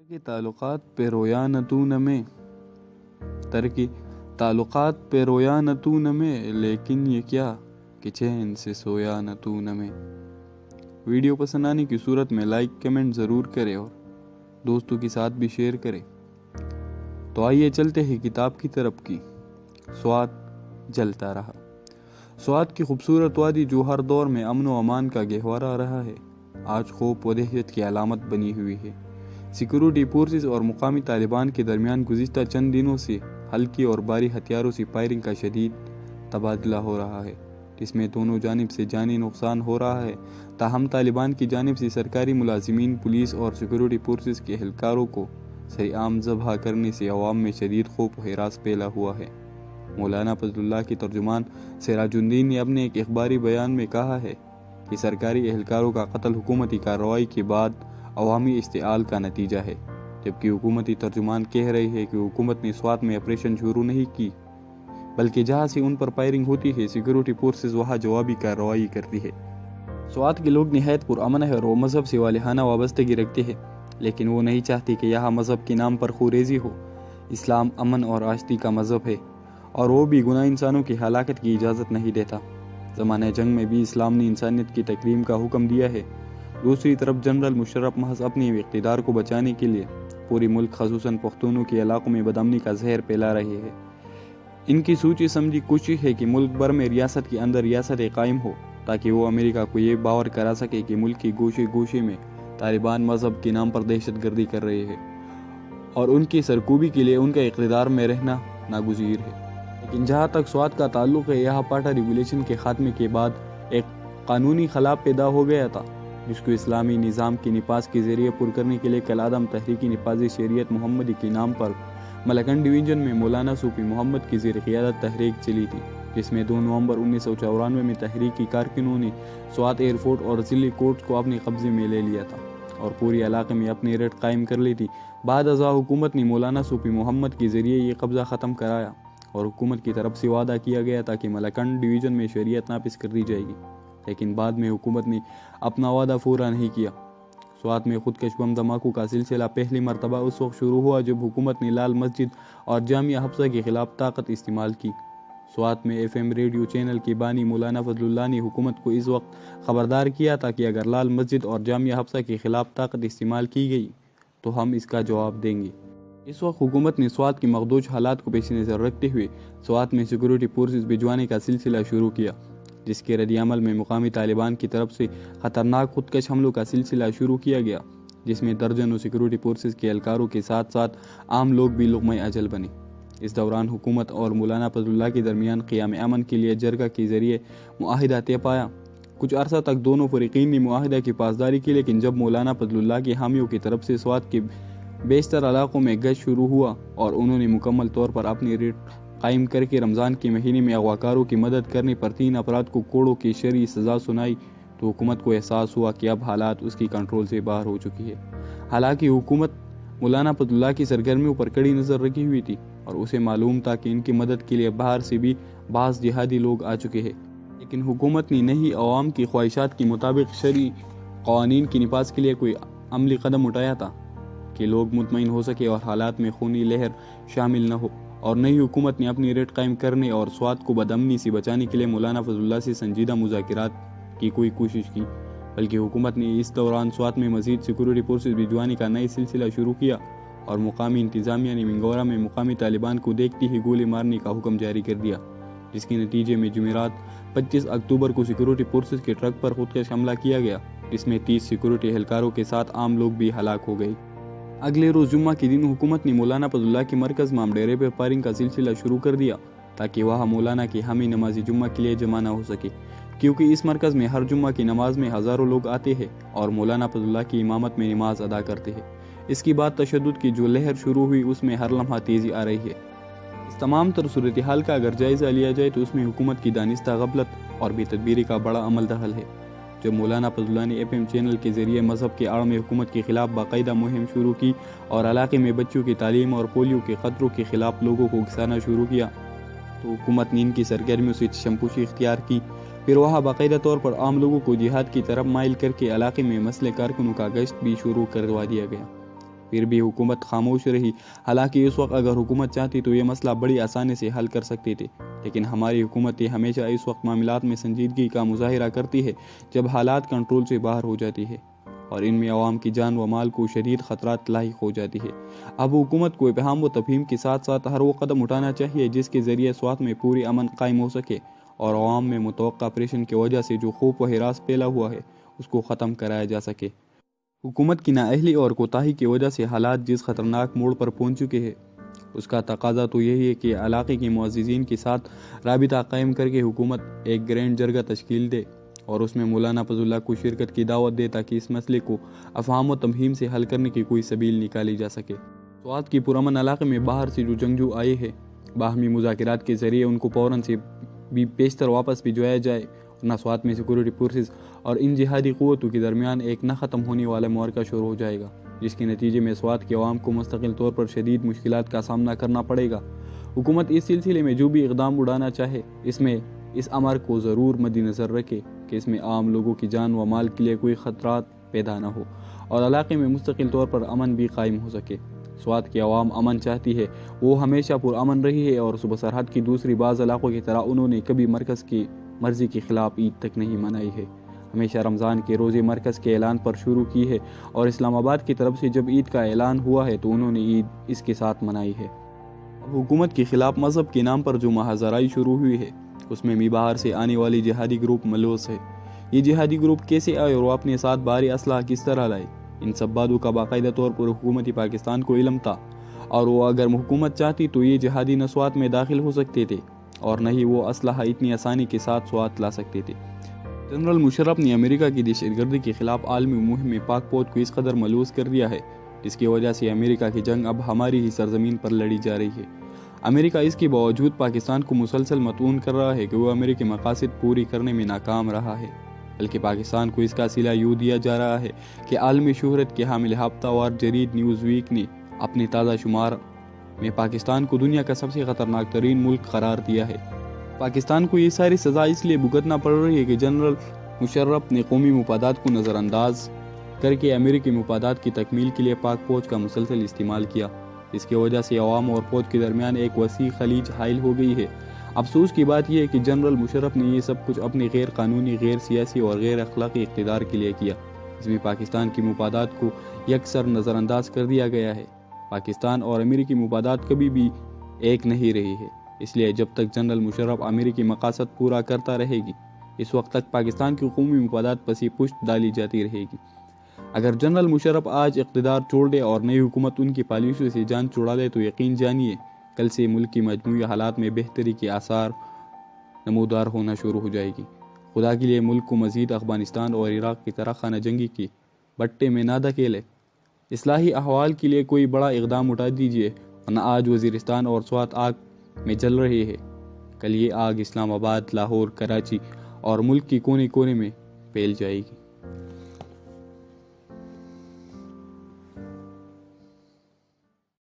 ترک تعلقات پہ رویا نہ تو نہ میں، ترک تعلقات پہ رویا نہ تو نہ میں، لیکن یہ کیا کہ چین سے سویا نہ تو نہ میں۔ ویڈیو پسند آنے کی صورت میں لائک کمنٹ ضرور کرے اور دوستوں کے ساتھ بھی شیئر کرے۔ تو آئیے چلتے ہیں کتاب کی طرف کی۔ سوات جلتا رہا۔ سوات کی خوبصورت وادی جو ہر دور میں امن و امان کا گہوارہ رہا ہے، آج خوف و دہشت کی علامت بنی ہوئی ہے۔ سیکورٹی فورسز اور مقامی طالبان کے درمیان گزشتہ چند دنوں سے ہلکی اور بھاری ہتھیاروں سے فائرنگ کا شدید تبادلہ ہو رہا ہے، جس میں دونوں جانب سے جانی نقصان ہو رہا ہے۔ تاہم طالبان کی جانب سے سرکاری ملازمین، پولیس اور سیکورٹی فورسز کے اہلکاروں کو سرعام ذبح کرنے سے عوام میں شدید خوف و ہراس پھیلا ہوا ہے۔ مولانا فضل اللہ کے ترجمان سراج الدین نے اپنے ایک اخباری بیان میں کہا ہے کہ سرکاری اہلکاروں کا قتل حکومتی کارروائی کے بعد عوامی اشتعال کا نتیجہ ہے، جبکہ حکومتی ترجمان کہہ رہے ہیں کہ حکومت نے سوات میں آپریشن شروع نہیں کی، بلکہ جہاں سے ان پر فائرنگ ہوتی ہے سیکورٹی فورسز وہاں جوابی کارروائی کرتی ہے۔ سوات کے لوگ نہایت پرامن ہے اور وہ مذہب سے والہانہ وابستگی رکھتے ہیں، لیکن وہ نہیں چاہتے کہ یہاں مذہب کے نام پر خوریزی ہو۔ اسلام امن اور آشتی کا مذہب ہے اور وہ بھی گناہ انسانوں کی ہلاکت کی اجازت نہیں دیتا۔ زمانہ جنگ میں بھی اسلام نے انسانیت کی تکریم کا حکم دیا ہے۔ دوسری طرف جنرل مشرف محض اپنے اقتدار کو بچانے کے لیے پوری ملک خصوصاً پختونوں کے علاقوں میں بدامنی کا زہر پھیلا رہے ہیں۔ ان کی سوچی سمجھی کوشش ہے کہ ملک بھر میں ریاست کے اندر ریاستیں قائم ہو تاکہ وہ امریکہ کو یہ باور کرا سکے کہ ملک کے گوشے گوشے میں طالبان مذہب کے نام پر دہشت گردی کر رہے ہیں اور ان کی سرکوبی کے لیے ان کا اقتدار میں رہنا ناگزیر ہے۔ لیکن جہاں تک سوات کا تعلق ہے، یہاں پاٹا ریگولیشن کے خاتمے کے بعد ایک قانونی خلا پیدا ہو گیا تھا، جس کو اسلامی نظام کے نفاذ کے ذریعے پر کرنے کے لیے کالعدم تحریکی نفاذ شریعت محمدی کے نام پر ملکن ڈویژن میں مولانا صوفی محمد کی زیر قیادت تحریک چلی تھی، جس میں 2 نومبر 1994 میں تحریکی کارکنوں نے سوات ایئرپورٹ اور ضلعی کورٹس کو اپنے قبضے میں لے لیا تھا اور پورے علاقے میں اپنی ریٹ قائم کر لی تھی۔ بعد ازاں حکومت نے مولانا صوفی محمد کے ذریعے یہ قبضہ ختم کرایا اور حکومت کی طرف سے وعدہ کیا گیا تھا کہ ملکن ڈویژن میں شریعت نافذ کر دی جائے گی، لیکن بعد میں حکومت نے اپنا وعدہ پورا نہیں کیا۔ سوات میں خودکش بم دھماکوں کا سلسلہ پہلی مرتبہ اس وقت شروع ہوا جب حکومت نے لال مسجد اور جامعہ حفصہ کے خلاف طاقت استعمال کی۔ سوات میں FM ریڈیو چینل کے بانی مولانا فضل اللہ نے حکومت کو اس وقت خبردار کیا تھا کہ اگر لال مسجد اور جامعہ حفصہ کے خلاف طاقت استعمال کی گئی تو ہم اس کا جواب دیں گے۔ اس وقت حکومت نے سوات کی مخدوش حالات کو پیش نظر رکھتے ہوئے سوات میں سیکورٹی فورسز بھجوانے کا سلسلہ شروع کیا، جس کے رد عمل میں مقامی طالبان کی طرف سے خطرناک خودکش حملوں کا سلسلہ شروع کیا گیا، جس میں درجنوں سیکورٹی فورسز کے اہلکاروں کے ساتھ ساتھ عام لوگ بھی لقمہ اجل بنے۔ اس دوران حکومت اور مولانا فضل اللہ کے درمیان قیام امن کے لیے جرگہ کے ذریعے معاہدہ طے پایا۔ کچھ عرصہ تک دونوں فریقین نے معاہدہ کی پاسداری کی، لیکن جب مولانا فضل اللہ کے حامیوں کی طرف سے سوات کے بیشتر علاقوں میں گشت شروع ہوا اور انہوں نے مکمل طور پر اپنی ریٹ قائم کر کے رمضان کے مہینے میں اغواکاروں کی مدد کرنے پر 3 افراد کو کوڑوں کی شرعی سزا سنائی، تو حکومت کو احساس ہوا کہ اب حالات اس کی کنٹرول سے باہر ہو چکی ہے۔ حالانکہ حکومت مولانا فضل اللہ کی سرگرمیوں پر کڑی نظر رکھی ہوئی تھی اور اسے معلوم تھا کہ ان کی مدد کے لیے باہر سے بھی بعض جہادی لوگ آ چکے ہیں، لیکن حکومت نے نہیں عوام کی خواہشات کے مطابق شرعی قوانین کے نفاذ کے لیے کوئی عملی قدم اٹھایا تھا کہ لوگ مطمئن ہو سکے اور حالات میں خونی لہر شامل نہ ہو، اور نہ ہی حکومت نے اپنی ریٹ قائم کرنے اور سوات کو بدامنی سے بچانے کے لیے مولانا فضل اللہ سے سنجیدہ مذاکرات کی کوئی کوشش کی، بلکہ حکومت نے اس دوران سوات میں مزید سیکورٹی فورسز بھجوانے کا نیا سلسلہ شروع کیا اور مقامی انتظامیہ نے منگورا میں مقامی طالبان کو دیکھتے ہی گولی مارنے کا حکم جاری کر دیا، جس کے نتیجے میں جمعرات 25 اکتوبر کو سیکورٹی فورسز کے ٹرک پر خودکش حملہ کیا گیا، جس میں 30 سیکورٹی اہلکاروں کے ساتھ عام لوگ بھی ہلاک ہو گئے۔ اگلے روز جمعہ کے دن حکومت نے مولانا فضل اللہ کے مرکز مام ڈیرے پر فائرنگ کا سلسلہ شروع کر دیا تاکہ وہاں مولانا کے حامی نماز جمعہ کے لیے جمع نہ ہو سکے، کیونکہ اس مرکز میں ہر جمعہ کی نماز میں ہزاروں لوگ آتے ہیں اور مولانا فضل اللہ کی امامت میں نماز ادا کرتے ہیں۔ اس کے بعد تشدد کی جو لہر شروع ہوئی اس میں ہر لمحہ تیزی آ رہی ہے۔ اس تمام تر صورتحال کا اگر جائزہ لیا جائے تو اس میں حکومت کی دانستہ غفلت اور بے تدبیری کا بڑا عمل دخل ہے۔ جب مولانا فضل اللہ نے FM چینل کے ذریعے مذہب کے آڑ میں حکومت کے خلاف باقاعدہ مہم شروع کی اور علاقے میں بچوں کی تعلیم اور پولیو کے خطروں کے خلاف لوگوں کو اکسانا شروع کیا، تو حکومت نے ان کی سرگرمیوں سے چشمپوشی اختیار کی۔ پھر وہاں باقاعدہ طور پر عام لوگوں کو جہاد کی طرف مائل کر کے علاقے میں مسلح کارکنوں کا گشت بھی شروع کروا دیا گیا۔ پھر بھی حکومت خاموش رہی، حالانکہ اس وقت اگر حکومت چاہتی تو یہ مسئلہ بڑی آسانی سے حل کر سکتی تھی، لیکن ہماری حکومت ہمیشہ اس وقت معاملات میں سنجیدگی کا مظاہرہ کرتی ہے جب حالات کنٹرول سے باہر ہو جاتی ہے اور ان میں عوام کی جان و مال کو شدید خطرات لاحق ہو جاتی ہے۔ اب حکومت کو افہام و تفہیم کے ساتھ ساتھ ہر وہ قدم اٹھانا چاہیے جس کے ذریعے سوات میں پوری امن قائم ہو سکے اور عوام میں متوقع آپریشن کی وجہ سے جو خوف و ہراس پھیلا ہوا ہے اس کو ختم کرایا جا سکے۔ حکومت کی نااہلی اور کوتاہی کی وجہ سے حالات جس خطرناک موڑ پر پہنچ چکے ہیں اس کا تقاضا تو یہی ہے کہ علاقے کے معززین کے ساتھ رابطہ قائم کر کے حکومت ایک گرینڈ جرگہ تشکیل دے اور اس میں مولانا فضل اللہ کو شرکت کی دعوت دے تاکہ اس مسئلے کو افہام و تفہیم سے حل کرنے کی کوئی سبیل نکالی جا سکے۔ سوات کی پرامن علاقے میں باہر سے جو جنگجو آئے ہیں باہمی مذاکرات کے ذریعے ان کو فوراً سے بھی بیشتر واپس بھجوایا جائے، ورنہ سوات میں سیکورٹی فورسز اور ان جہادی قوتوں کے درمیان ایک نہ ختم ہونے والا معرکہ شروع ہو جائے گا، جس کے نتیجے میں سوات کے عوام کو مستقل طور پر شدید مشکلات کا سامنا کرنا پڑے گا۔ حکومت اس سلسلے میں جو بھی اقدام اٹھانا چاہے اس امر کو ضرور مد نظر رکھے کہ اس میں عام لوگوں کی جان و مال کے لیے کوئی خطرات پیدا نہ ہو اور علاقے میں مستقل طور پر امن بھی قائم ہو سکے۔ سوات کی عوام امن چاہتی ہے، وہ ہمیشہ پرامن رہی ہے اور صوبہ سرحد کی دوسری بعض علاقوں کی طرح انہوں نے کبھی مرکز کی مرضی کے خلاف عید تک نہیں منائی ہے۔ ہمیشہ رمضان کے روزے مرکز کے اعلان پر شروع کی ہے اور اسلام آباد کی طرف سے جب عید کا اعلان ہوا ہے تو انہوں نے عید اس کے ساتھ منائی ہے۔ حکومت کے خلاف مذہب کے نام پر جو مظاہرائی شروع ہوئی ہے اس میں بھی باہر سے آنے والی جہادی گروپ ملوث ہے۔ یہ جہادی گروپ کیسے آئے اور وہ اپنے ساتھ بھاری اسلحہ کس طرح لائے، ان سب باتوں کا باقاعدہ طور پر حکومت پاکستان کو علم تھا، اور وہ اگر حکومت چاہتی تو یہ جہادی نہ سوات میں داخل ہو سکتے تھے اور نہ ہی وہ اسلحہ اتنی آسانی کے ساتھ سوات لا سکتے تھے۔ جنرل مشرف نے امریکہ کی دہشت گردی کے خلاف عالمی مہم میں پاک فوج کو اس قدر ملوث کر دیا ہے جس کی وجہ سے امریکہ کی جنگ اب ہماری ہی سرزمین پر لڑی جا رہی ہے۔ امریکہ اس کے باوجود پاکستان کو مسلسل مطعون کر رہا ہے کہ وہ امریکی مقاصد پوری کرنے میں ناکام رہا ہے، بلکہ پاکستان کو اس کا صلہ یوں دیا جا رہا ہے کہ عالمی شہرت کے حامل ہفتہ وار جرید نیوز ویک نے اپنے تازہ شمار میں پاکستان کو دنیا کا سب سے خطرناک ترین ملک قرار دیا ہے۔ پاکستان کو یہ ساری سزا اس لیے بھگتنا پڑ رہی ہے کہ جنرل مشرف نے قومی مفادات کو نظر انداز کر کے امریکی مفادات کی تکمیل کے لیے پاک فوج کا مسلسل استعمال کیا، اس کی وجہ سے عوام اور فوج کے درمیان ایک وسیع خلیج حائل ہو گئی ہے۔ افسوس کی بات یہ ہے کہ جنرل مشرف نے یہ سب کچھ اپنے غیر قانونی، غیر سیاسی اور غیر اخلاقی اقتدار کے لیے کیا، اس میں پاکستان کی مفادات کو یکسر نظر انداز کر دیا گیا ہے۔ پاکستان اور امریکی مفادات کبھی بھی ایک نہیں رہی ہے، اس لیے جب تک جنرل مشرف امریکی مقاصد پورا کرتا رہے گی اس وقت تک پاکستان کی قومی مفادات پسی پشت ڈالی جاتی رہے گی۔ اگر جنرل مشرف آج اقتدار چھوڑ دے اور نئی حکومت ان کی پالیسیوں سے جان چھڑا لے تو یقین جانیے کل سے ملک کی مجموعی حالات میں بہتری کے آثار نمودار ہونا شروع ہو جائے گی۔ خدا کے لیے ملک کو مزید افغانستان اور عراق کی طرح خانہ جنگی کی بٹے میں نہ دھکیلے، اصلاحی احوال کے لیے کوئی بڑا اقدام اٹھا دیجیے، ورنہ آج وزیرستان اور سوات آگ میں جل رہے ہیں، کل یہ آگ اسلام آباد، لاہور، کراچی اور ملک کی کونے کونے میں پھیل جائے گی۔